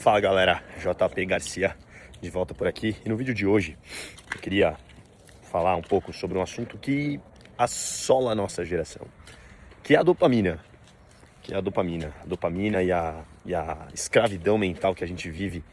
Fala galera, JP Garcia de volta por aqui. E no vídeo de hoje eu queria falar um pouco sobre um assunto que assola a nossa geração, que é a dopamina. A dopamina e a escravidão mental que a gente vive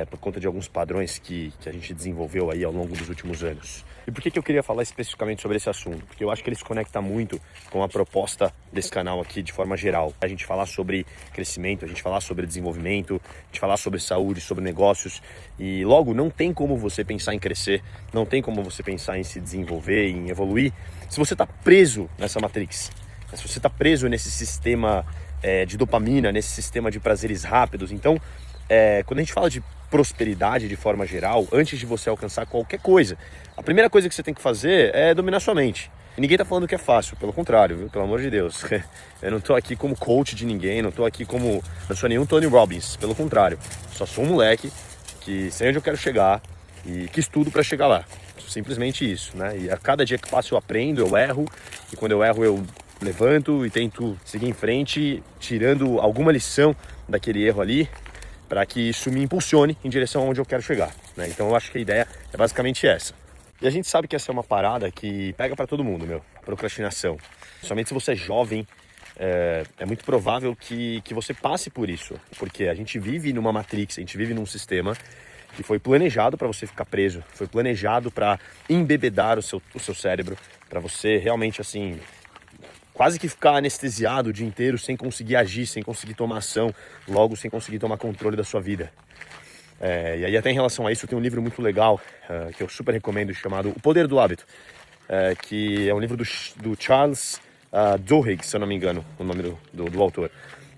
por conta de alguns padrões que a gente desenvolveu aí ao longo dos últimos anos. E por que eu queria falar especificamente sobre esse assunto? Porque eu acho que ele se conecta muito com a proposta desse canal aqui de forma geral. A gente falar sobre crescimento, a gente falar sobre desenvolvimento, a gente falar sobre saúde, sobre negócios. E logo, não tem como você pensar em crescer, não tem como você pensar em se desenvolver, em evoluir, se você está preso nessa matrix. Se você está preso nesse sistema de dopamina, nesse sistema de prazeres rápidos. Então, quando a gente fala de prosperidade de forma geral, antes de você alcançar qualquer coisa, a primeira coisa que você tem que fazer é dominar sua mente. E ninguém tá falando que é fácil, pelo contrário, viu? Pelo amor de Deus. Eu não tô aqui como coach de ninguém, não sou nenhum Tony Robbins, pelo contrário. Só sou um moleque que sei onde eu quero chegar e que estudo para chegar lá. Simplesmente isso, né? E a cada dia que passa eu aprendo, eu erro, e quando eu erro eu levanto e tento seguir em frente, tirando alguma lição daquele erro ali, para que isso me impulsione em direção aonde eu quero chegar, né? Então eu acho que a ideia é basicamente essa. E a gente sabe que essa é uma parada que pega para todo mundo, procrastinação. Somente se você é jovem, é muito provável que você passe por isso, porque a gente vive numa matrix, a gente vive num sistema que foi planejado para você ficar preso, foi planejado para embebedar o seu cérebro, para você realmente assim quase que ficar anestesiado o dia inteiro sem conseguir agir, sem conseguir tomar ação, logo sem conseguir tomar controle da sua vida. E aí até em relação a isso tem um livro muito legal que eu super recomendo, chamado O Poder do Hábito, que é um livro do Charles Duhigg, se eu não me engano, o nome do autor.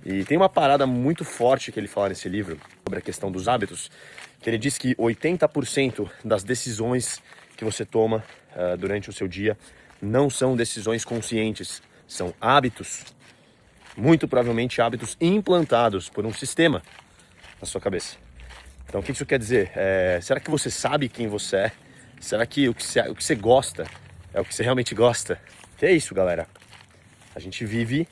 E tem uma parada muito forte que ele fala nesse livro sobre a questão dos hábitos, que ele diz que 80% das decisões que você toma durante o seu dia não são decisões conscientes, são hábitos, muito provavelmente hábitos implantados por um sistema na sua cabeça. Então o que isso quer dizer? Será que você sabe quem você é? Será que o que você gosta é o que você realmente gosta? Que é isso, galera. A gente vive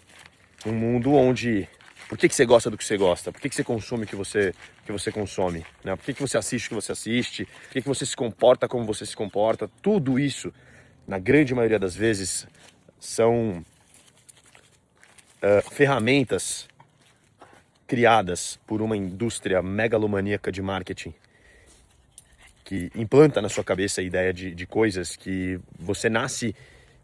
num mundo onde... Por que você gosta do que você gosta? Por que você consome o que você consome? Né? Por que você assiste o que você assiste? Por que você se comporta como você se comporta? Tudo isso, na grande maioria das vezes, são ferramentas criadas por uma indústria megalomaníaca de marketing que implanta na sua cabeça a ideia de coisas que você nasce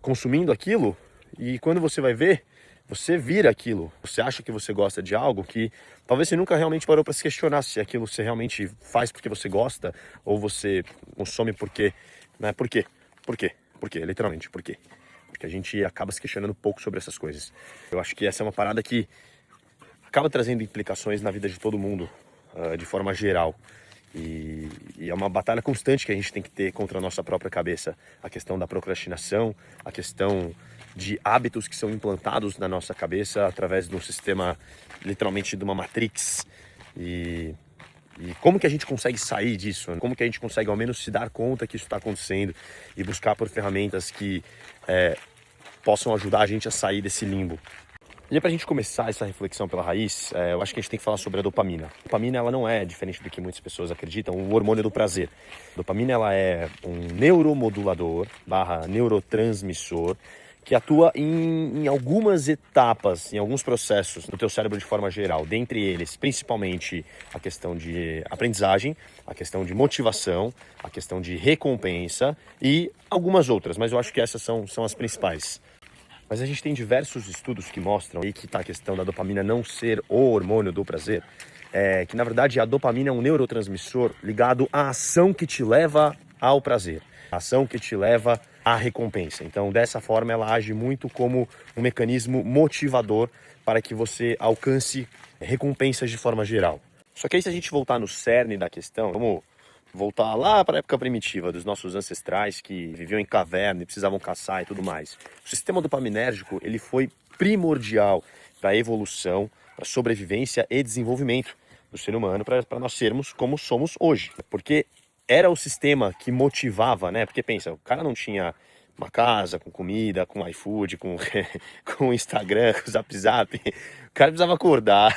consumindo aquilo e quando você vai ver, você vira aquilo. Você acha que você gosta de algo que talvez você nunca realmente parou para se questionar se aquilo você realmente faz porque você gosta ou você consome porque, né? Por quê? Por quê? Por quê? Literalmente, por quê? Porque a gente acaba se questionando um pouco sobre essas coisas. Eu acho que essa é uma parada que acaba trazendo implicações na vida de todo mundo, de forma geral. E é uma batalha constante que a gente tem que ter contra a nossa própria cabeça. A questão da procrastinação, a questão de hábitos que são implantados na nossa cabeça através de um sistema, literalmente de uma matrix. E como que a gente consegue sair disso? Como que a gente consegue ao menos se dar conta que isso está acontecendo e buscar por ferramentas que possam ajudar a gente a sair desse limbo? E para a gente começar essa reflexão pela raiz, eu acho que a gente tem que falar sobre a dopamina. A dopamina, ela não é, diferente do que muitas pessoas acreditam, o hormônio do prazer. A dopamina, ela é um neuromodulador / neurotransmissor que atua em algumas etapas, em alguns processos do teu cérebro de forma geral. Dentre eles, principalmente a questão de aprendizagem, a questão de motivação, a questão de recompensa e algumas outras, mas eu acho que essas são as principais. Mas a gente tem diversos estudos que mostram aí que tá a questão da dopamina não ser o hormônio do prazer, que na verdade a dopamina é um neurotransmissor ligado à ação que te leva ao prazer, a ação que te leva à recompensa. Então dessa forma ela age muito como um mecanismo motivador para que você alcance recompensas de forma geral. Só que aí se a gente voltar no cerne da questão, vamos voltar lá para a época primitiva dos nossos ancestrais que viviam em caverna e precisavam caçar e tudo mais. O sistema dopaminérgico ele foi primordial para a evolução, para a sobrevivência e desenvolvimento do ser humano, para nós sermos como somos hoje. Porque era o sistema que motivava, né? Porque pensa, o cara não tinha uma casa, com comida, com iFood, com, com Instagram, com Zap Zap. O cara precisava acordar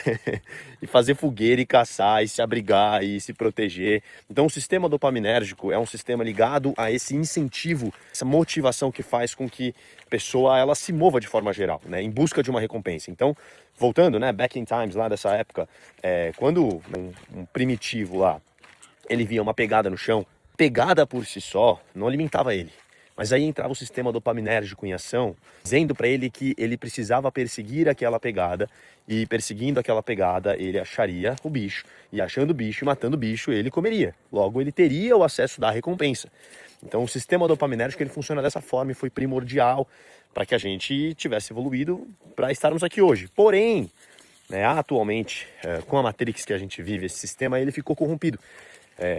e fazer fogueira e caçar e se abrigar e se proteger. Então o sistema dopaminérgico é um sistema ligado a esse incentivo, essa motivação que faz com que a pessoa ela se mova de forma geral, né, em busca de uma recompensa. Então, voltando, né, back in times, lá dessa época, quando um primitivo lá, ele via uma pegada no chão, pegada por si só não alimentava ele. Mas aí entrava o sistema dopaminérgico em ação, dizendo para ele que ele precisava perseguir aquela pegada, e perseguindo aquela pegada ele acharia o bicho, e achando o bicho e matando o bicho ele comeria. Logo ele teria o acesso da recompensa. Então o sistema dopaminérgico ele funciona dessa forma e foi primordial para que a gente tivesse evoluído para estarmos aqui hoje. Porém, né, atualmente, com a Matrix que a gente vive, esse sistema ele ficou corrompido,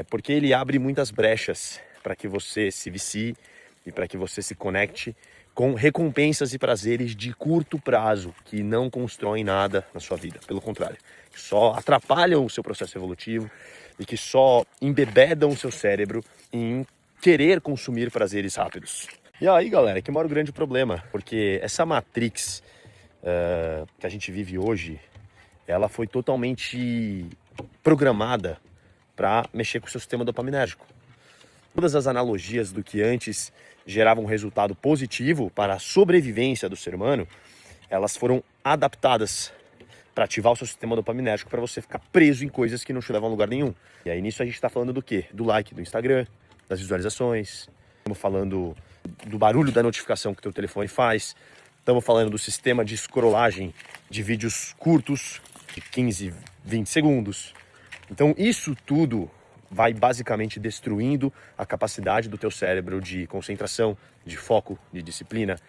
porque ele abre muitas brechas para que você se vicie, e para que você se conecte com recompensas e prazeres de curto prazo, que não constroem nada na sua vida. Pelo contrário, que só atrapalham o seu processo evolutivo e que só embebedam o seu cérebro em querer consumir prazeres rápidos. E aí, galera, que mora o grande problema, porque essa Matrix que a gente vive hoje, ela foi totalmente programada para mexer com o seu sistema dopaminérgico. Todas as analogias do que antes gerava um resultado positivo para a sobrevivência do ser humano, elas foram adaptadas para ativar o seu sistema dopaminérgico para você ficar preso em coisas que não te levam a lugar nenhum. E aí nisso a gente está falando do quê? Do like do Instagram, das visualizações, estamos falando do barulho da notificação que o teu telefone faz, estamos falando do sistema de scrollagem de vídeos curtos, de 15, 20 segundos. Então isso tudo vai basicamente destruindo a capacidade do teu cérebro de concentração, de foco, de disciplina,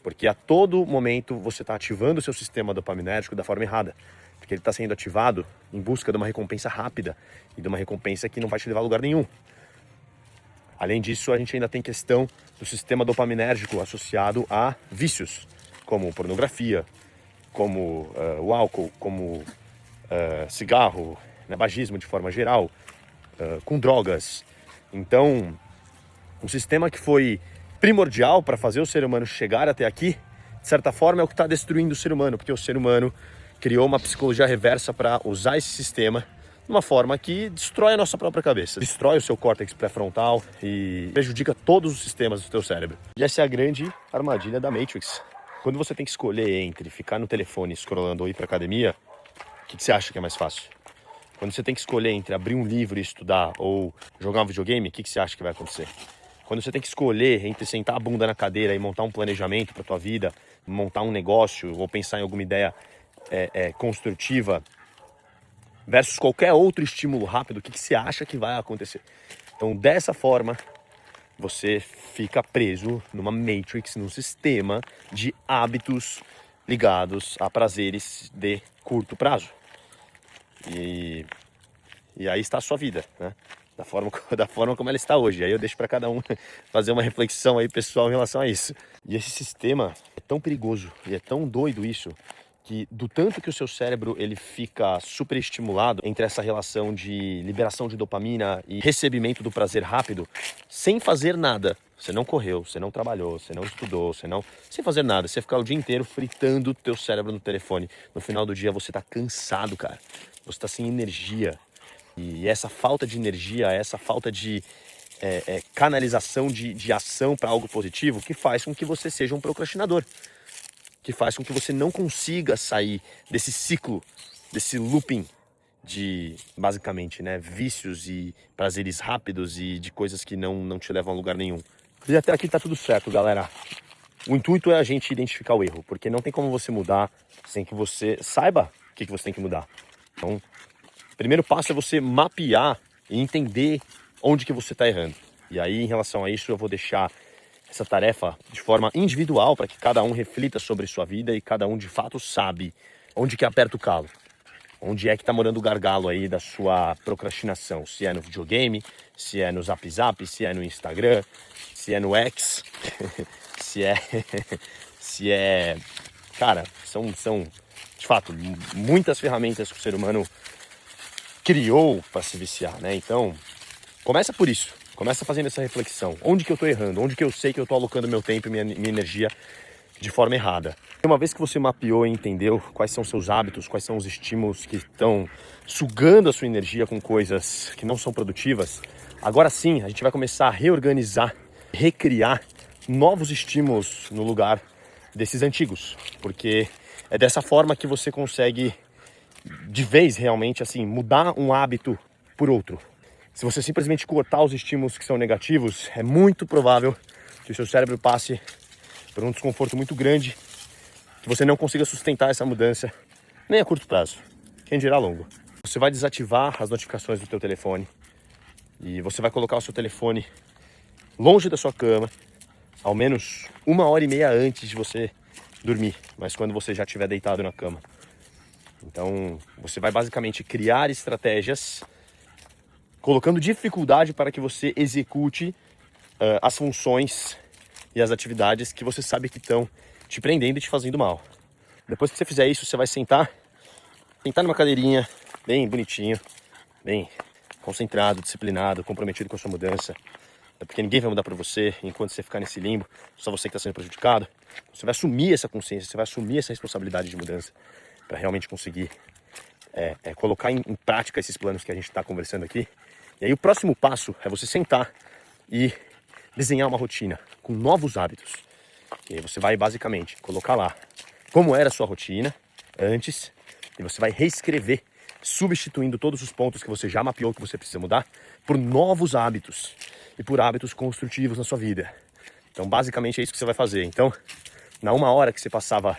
porque a todo momento você está ativando o seu sistema dopaminérgico da forma errada, porque ele está sendo ativado em busca de uma recompensa rápida e de uma recompensa que não vai te levar a lugar nenhum. Além disso, a gente ainda tem questão do sistema dopaminérgico associado a vícios, como pornografia, como o álcool, como cigarro, tabagismo de forma geral, com drogas. Então, um sistema que foi primordial para fazer o ser humano chegar até aqui, de certa forma é o que está destruindo o ser humano, porque o ser humano criou uma psicologia reversa para usar esse sistema de uma forma que destrói a nossa própria cabeça, destrói o seu córtex pré-frontal e prejudica todos os sistemas do teu cérebro. E essa é a grande armadilha da Matrix. Quando você tem que escolher entre ficar no telefone scrollando ou ir para academia, o que você acha que é mais fácil? Quando você tem que escolher entre abrir um livro e estudar ou jogar um videogame, o que você acha que vai acontecer? Quando você tem que escolher entre sentar a bunda na cadeira e montar um planejamento para tua vida, montar um negócio ou pensar em alguma ideia construtiva versus qualquer outro estímulo rápido, o que você acha que vai acontecer? Então, dessa forma, você fica preso numa Matrix, num sistema de hábitos ligados a prazeres de curto prazo. E aí está a sua vida, né? Da forma como ela está hoje. Aí eu deixo para cada um fazer uma reflexão aí pessoal em relação a isso. E esse sistema é tão perigoso e é tão doido isso, que do tanto que o seu cérebro ele fica superestimulado entre essa relação de liberação de dopamina e recebimento do prazer rápido, sem fazer nada. Você não correu, você não trabalhou, você não estudou, sem fazer nada. Você ficar o dia inteiro fritando o teu cérebro no telefone. No final do dia você tá cansado, cara. Você tá sem energia. E essa falta de energia, essa falta de canalização de ação para algo positivo, que faz com que você seja um procrastinador. Que faz com que você não consiga sair desse ciclo, desse looping de, basicamente, né, vícios e prazeres rápidos e de coisas que não te levam a lugar nenhum. E até aqui tá tudo certo, galera. O intuito é a gente identificar o erro, porque não tem como você mudar sem que você saiba o que você tem que mudar. Então, o primeiro passo é você mapear e entender onde que você está errando. E aí, em relação a isso, eu vou deixar essa tarefa de forma individual para que cada um reflita sobre sua vida e cada um de fato sabe onde que aperta o calo. Onde é que está morando o gargalo aí da sua procrastinação. Se é no videogame, se é no Zap Zap, se é no Instagram, se é no X, se é... Cara, são de fato muitas ferramentas que o ser humano criou para se viciar, né? Então, começa por isso. Começa fazendo essa reflexão. Onde que eu tô errando? Onde que eu sei que eu tô alocando meu tempo e minha energia de forma errada? Uma vez que você mapeou e entendeu quais são seus hábitos, quais são os estímulos que estão sugando a sua energia com coisas que não são produtivas, agora sim a gente vai começar a reorganizar, recriar novos estímulos no lugar desses antigos, porque é dessa forma que você consegue de vez realmente assim mudar um hábito por outro. Se você simplesmente cortar os estímulos que são negativos, é muito provável que o seu cérebro passe por um desconforto muito grande, que você não consiga sustentar essa mudança nem a curto prazo, quem dirá a longo. Você vai desativar as notificações do teu telefone e você vai colocar o seu telefone longe da sua cama, ao menos 1h30 antes de você dormir, mas quando você já estiver deitado na cama. Então, você vai basicamente criar estratégias colocando dificuldade para que você execute as funções e as atividades que você sabe que estão te prendendo e te fazendo mal. Depois que você fizer isso, você vai sentar numa cadeirinha bem bonitinho, bem concentrado, disciplinado, comprometido com a sua mudança. Porque ninguém vai mudar para você enquanto você ficar nesse limbo, só você que está sendo prejudicado. Você vai assumir essa consciência, você vai assumir essa responsabilidade de mudança para realmente conseguir colocar em prática esses planos que a gente está conversando aqui. E aí o próximo passo é você sentar e desenhar uma rotina com novos hábitos. E aí você vai basicamente colocar lá como era a sua rotina antes e você vai reescrever, substituindo todos os pontos que você já mapeou que você precisa mudar por novos hábitos e por hábitos construtivos na sua vida. Então basicamente é isso que você vai fazer. Então, na 1 hora que você passava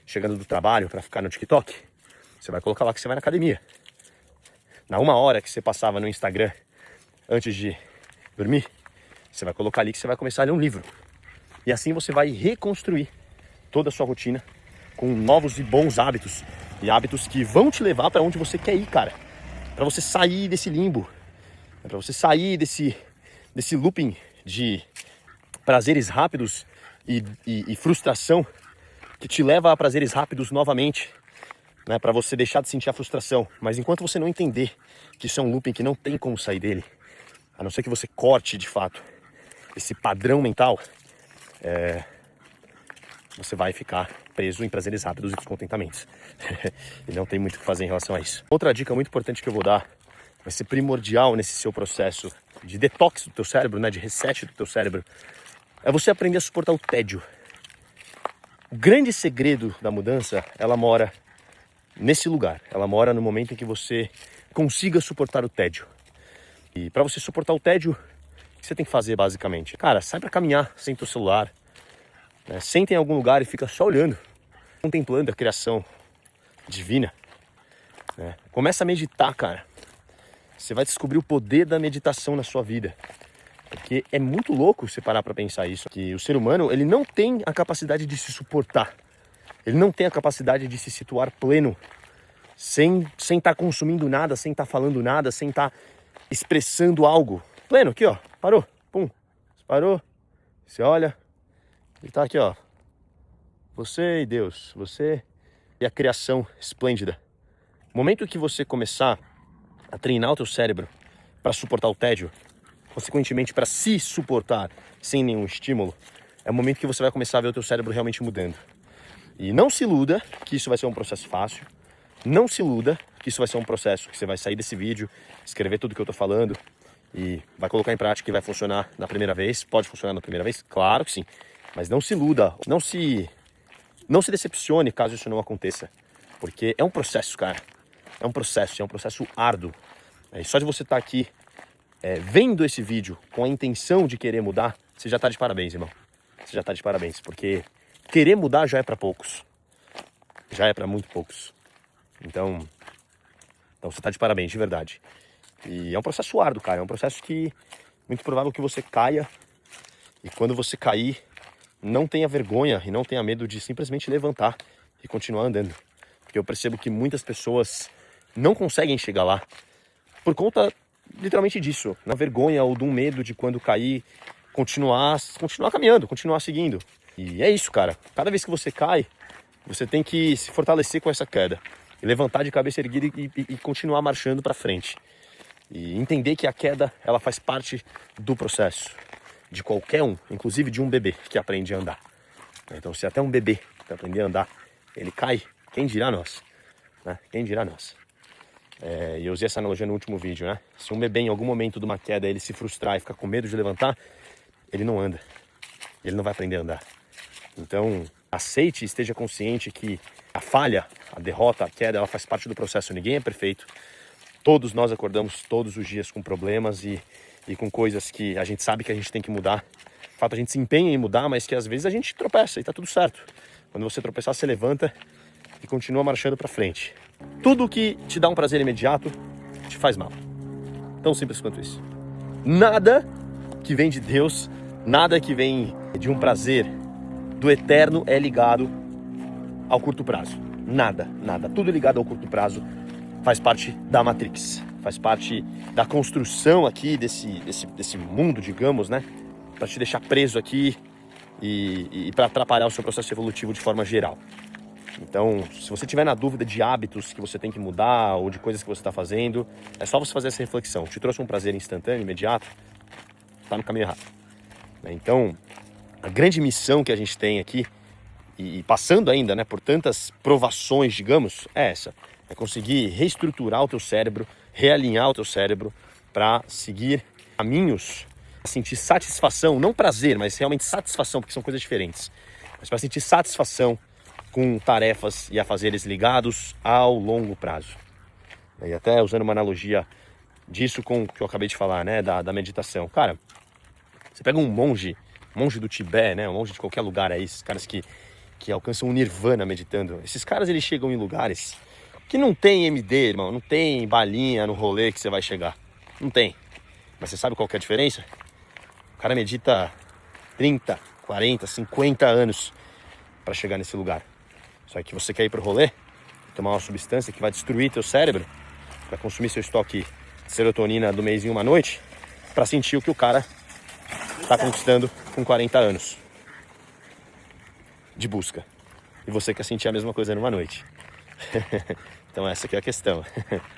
chegando do trabalho para ficar no TikTok, você vai colocar lá que você vai na academia. Na 1 hora que você passava no Instagram antes de dormir, você vai colocar ali que você vai começar a ler um livro. E assim você vai reconstruir toda a sua rotina com novos e bons hábitos. E hábitos que vão te levar para onde você quer ir, cara. Para você sair desse limbo. Para você sair desse looping de prazeres rápidos e frustração que te leva a prazeres rápidos novamente, né, para você deixar de sentir a frustração. Mas enquanto você não entender que isso é um looping que não tem como sair dele, a não ser que você corte de fato esse padrão mental, você vai ficar preso em prazeres rápidos e descontentamentos. E não tem muito o que fazer em relação a isso. Outra dica muito importante que eu vou dar, vai ser primordial nesse seu processo de detox do teu cérebro, né, de reset do teu cérebro, é você aprender a suportar o tédio. O grande segredo da mudança, ela mora nesse lugar. Ela mora no momento em que você consiga suportar o tédio. E para você suportar o tédio, o que você tem que fazer basicamente? Cara, sai para caminhar sem teu celular, né? Senta em algum lugar e fica só olhando, contemplando a criação divina, né? Começa a meditar, cara. Você vai descobrir o poder da meditação na sua vida. Porque é muito louco você parar para pensar isso. Que o ser humano, ele não tem a capacidade de se suportar. Ele não tem a capacidade de se situar pleno, sem estar consumindo nada, sem estar falando nada, sem estar expressando algo. Pleno, aqui ó, parou, pum, parou, você olha, ele tá aqui ó, você e Deus, você e a criação esplêndida. No momento que você começar a treinar o teu cérebro para suportar o tédio, consequentemente para se suportar sem nenhum estímulo, é o momento que você vai começar a ver o teu cérebro realmente mudando. E não se iluda que isso vai ser um processo fácil. Não se iluda que isso vai ser um processo que você vai sair desse vídeo, escrever tudo que eu tô falando e vai colocar em prática e vai funcionar na primeira vez. Pode funcionar na primeira vez? Claro que sim. Mas não se iluda, não se decepcione caso isso não aconteça. Porque é um processo, cara. É um processo árduo. E só de você estar aqui vendo esse vídeo com a intenção de querer mudar, você já tá de parabéns, irmão. Você já tá de parabéns, porque querer mudar já é para poucos. Já é para muito poucos. Então você tá de parabéns, de verdade. E é um processo árduo, cara. É um processo que muito provável que você caia. E quando você cair, não tenha vergonha e não tenha medo de simplesmente levantar e continuar andando. Porque eu percebo que muitas pessoas não conseguem chegar lá por conta literalmente disso. Na vergonha ou de um medo de quando cair, continuar caminhando, continuar seguindo. E é isso, cara. Cada vez que você cai, você tem que se fortalecer com essa queda. E levantar de cabeça erguida e continuar marchando para frente. E entender que a queda, ela faz parte do processo de qualquer um, inclusive de um bebê que aprende a andar. Então, se até um bebê que aprender a andar, ele cai, quem dirá nós? Né? Quem dirá nós? E eu usei essa analogia no último vídeo, né? Se um bebê em algum momento de uma queda ele se frustrar e ficar com medo de levantar, ele não anda. Ele não vai aprender a andar. Então, aceite e esteja consciente que a falha, a derrota, a queda, ela faz parte do processo. Ninguém é perfeito. Todos nós acordamos todos os dias com problemas e com coisas que a gente sabe que a gente tem que mudar. De fato, a gente se empenha em mudar, mas que às vezes a gente tropeça e tá tudo certo. Quando você tropeçar, você levanta e continua marchando para frente. Tudo que te dá um prazer imediato te faz mal. Tão simples quanto isso. Nada que vem de Deus, nada que vem de um prazer do eterno é ligado ao curto prazo. Nada. Tudo ligado ao curto prazo faz parte da Matrix. Faz parte da construção aqui desse mundo, digamos, né? Para te deixar preso aqui e para atrapalhar o seu processo evolutivo de forma geral. Então, se você tiver na dúvida de hábitos que você tem que mudar ou de coisas que você está fazendo, é só você fazer essa reflexão. Te trouxe um prazer instantâneo, imediato, está no caminho errado. Então, a grande missão que a gente tem aqui, e passando ainda, né, por tantas provações, digamos, é essa. É conseguir reestruturar o teu cérebro, realinhar o teu cérebro para seguir caminhos, para sentir satisfação, não prazer, mas realmente satisfação, porque são coisas diferentes. Mas para sentir satisfação com tarefas e afazeres ligados ao longo prazo. E até usando uma analogia disso com o que eu acabei de falar, né, da meditação. Cara, você pega um monge do Tibete, né, um monge de qualquer lugar aí, esses caras que alcançam o nirvana meditando. Esses caras, eles chegam em lugares que não tem MD, irmão, não tem balinha no rolê que você vai chegar. Não tem. Mas você sabe qual que é a diferença? O cara medita 30, 40, 50 anos para chegar nesse lugar. Só que você quer ir pro rolê, tomar uma substância que vai destruir teu cérebro, para consumir seu estoque de serotonina do mês em uma noite, para sentir o que o cara tá conquistando com 40 anos de busca. E você quer sentir a mesma coisa numa noite. Então essa aqui é a questão.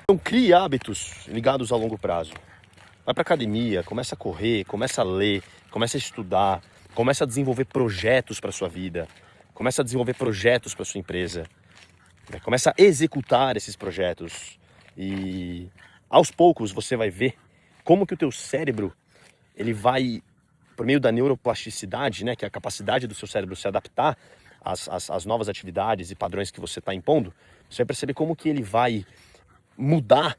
Então crie hábitos ligados a longo prazo. Vai pra academia, começa a correr, começa a ler, começa a estudar, começa a desenvolver projetos para sua vida, começa a desenvolver projetos para sua empresa, começa a executar esses projetos e aos poucos você vai ver como que o teu cérebro ele vai, por meio da neuroplasticidade, né, que é a capacidade do seu cérebro se adaptar às novas atividades e padrões que você está impondo, você vai perceber como que ele vai mudar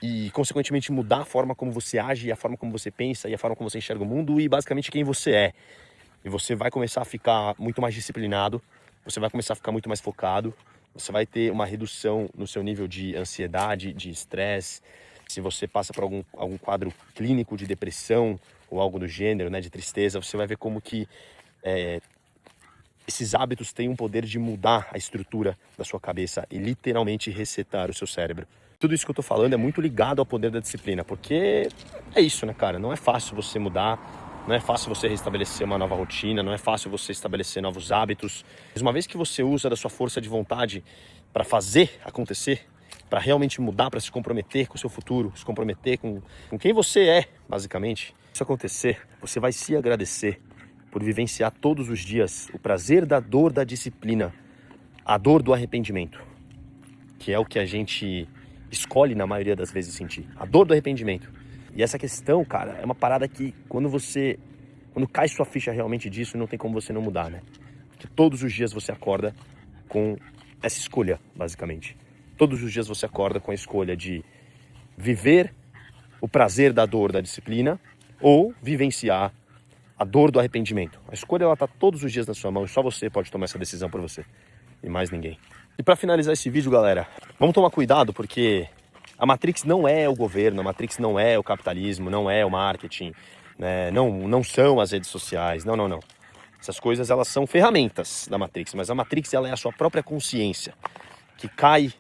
e, consequentemente, mudar a forma como você age, a forma como você pensa e a forma como você enxerga o mundo e, basicamente, quem você é. E você vai começar a ficar muito mais disciplinado, você vai começar a ficar muito mais focado, você vai ter uma redução no seu nível de ansiedade, de estresse. Se você passa por algum quadro clínico de depressão ou algo do gênero, né, de tristeza, você vai ver como que esses hábitos têm um poder de mudar a estrutura da sua cabeça e literalmente resetar o seu cérebro. Tudo isso que eu tô falando é muito ligado ao poder da disciplina, porque é isso, né, cara? Não é fácil você mudar, não é fácil você restabelecer uma nova rotina, não é fácil você estabelecer novos hábitos. Mas uma vez que você usa da sua força de vontade para fazer acontecer, para realmente mudar, para se comprometer com o seu futuro, se comprometer com quem você é, basicamente, isso acontecer, você vai se agradecer por vivenciar todos os dias o prazer da dor da disciplina, a dor do arrependimento, que é o que a gente escolhe na maioria das vezes sentir, a dor do arrependimento. E essa questão, cara, é uma parada que quando cai sua ficha realmente disso, não tem como você não mudar, né? Porque todos os dias você acorda com essa escolha, basicamente. Todos os dias você acorda com a escolha de viver o prazer da dor da disciplina ou vivenciar a dor do arrependimento. A escolha, ela tá todos os dias na sua mão e só você pode tomar essa decisão por você. E mais ninguém. E para finalizar esse vídeo, galera, vamos tomar cuidado porque a Matrix não é o governo, a Matrix não é o capitalismo, não é o marketing, né? Não são as redes sociais, não. Essas coisas, elas são ferramentas da Matrix, mas a Matrix, ela é a sua própria consciência, que cai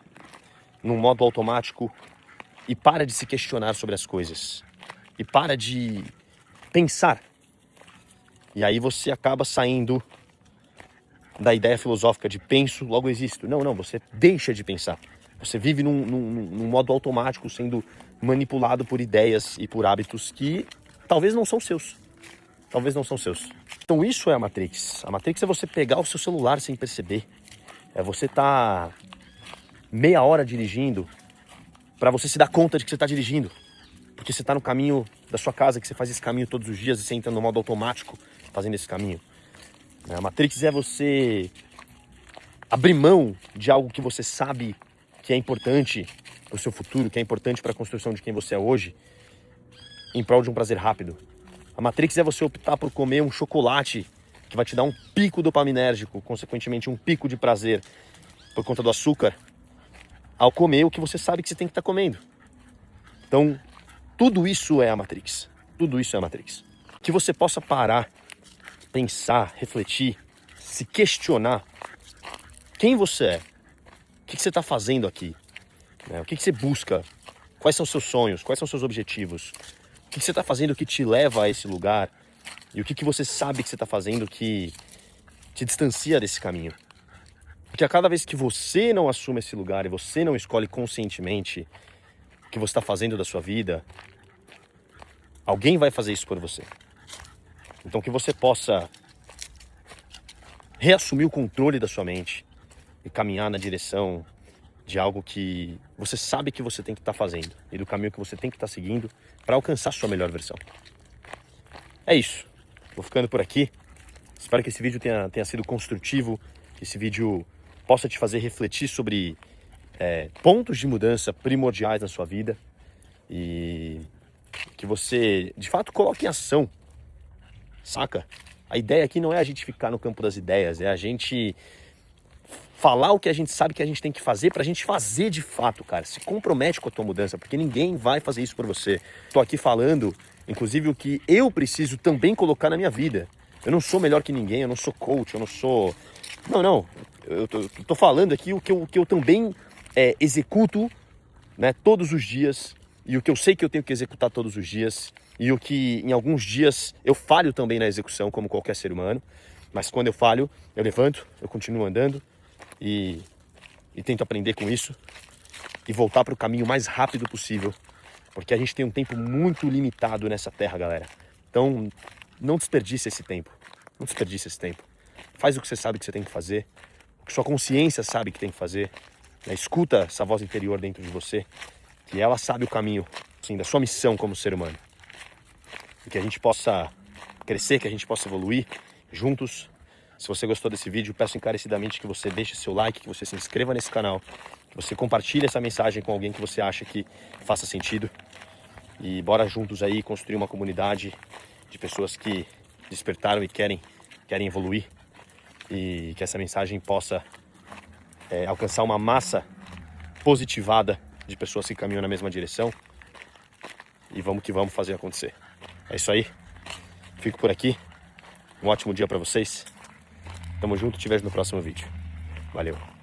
num modo automático e para de se questionar sobre as coisas. E para de pensar. E aí você acaba saindo da ideia filosófica de penso, logo existo. Não, você deixa de pensar. Você vive num modo automático, sendo manipulado por ideias e por hábitos que talvez não são seus. Talvez não são seus. Então isso é a Matrix. A Matrix é você pegar o seu celular sem perceber. É você estar meia hora dirigindo para você se dar conta de que você está dirigindo. Porque você está no caminho da sua casa, que você faz esse caminho todos os dias e você entra no modo automático fazendo esse caminho. A Matrix é você abrir mão de algo que você sabe que é importante para o seu futuro, que é importante para a construção de quem você é hoje, em prol de um prazer rápido. A Matrix é você optar por comer um chocolate que vai te dar um pico dopaminérgico, consequentemente um pico de prazer por conta do açúcar, ao comer o que você sabe que você tem que estar comendo. Então, tudo isso é a Matrix. Tudo isso é a Matrix. Que você possa parar, pensar, refletir, se questionar quem você é, o que você está fazendo aqui, né? O que você busca, quais são os seus sonhos, quais são os seus objetivos, o que você está fazendo que te leva a esse lugar e o que você sabe que você está fazendo que te distancia desse caminho. Porque a cada vez que você não assume esse lugar e você não escolhe conscientemente o que você está fazendo da sua vida, alguém vai fazer isso por você. Então que você possa reassumir o controle da sua mente e caminhar na direção de algo que você sabe que você tem que estar fazendo e do caminho que você tem que estar seguindo para alcançar a sua melhor versão. É isso. Vou ficando por aqui. Espero que esse vídeo tenha sido construtivo, que esse vídeo possa te fazer refletir sobre pontos de mudança primordiais na sua vida e que você, de fato, coloque em ação, saca? A ideia aqui não é a gente ficar no campo das ideias, é a gente falar o que a gente sabe que a gente tem que fazer pra gente fazer de fato, cara. Se compromete com a tua mudança, porque ninguém vai fazer isso por você. Tô aqui falando, inclusive, o que eu preciso também colocar na minha vida. Eu não sou melhor que ninguém, eu não sou coach, eu não sou... Não. Eu tô falando aqui o que eu também executo, né, todos os dias, e o que eu sei que eu tenho que executar todos os dias, e o que em alguns dias eu falho também na execução, como qualquer ser humano. Mas quando eu falho, eu levanto, eu continuo andando, e tento aprender com isso e voltar para o caminho mais rápido possível, porque a gente tem um tempo muito limitado nessa terra, galera. Então, não desperdice esse tempo. Não desperdice esse tempo. Faz o que você sabe que você tem que fazer, o que sua consciência sabe que tem que fazer, né? Escuta essa voz interior dentro de você, que ela sabe o caminho, assim, da sua missão como ser humano. E que a gente possa crescer, que a gente possa evoluir juntos. Se você gostou desse vídeo, peço encarecidamente que você deixe seu like, que você se inscreva nesse canal, que você compartilhe essa mensagem com alguém que você acha que faça sentido. E bora juntos aí construir uma comunidade de pessoas que despertaram e querem evoluir. E que essa mensagem possa alcançar uma massa positivada de pessoas que caminham na mesma direção. E vamos que vamos fazer acontecer. É isso aí. Fico por aqui. Um ótimo dia para vocês. Tamo junto, te vejo no próximo vídeo. Valeu.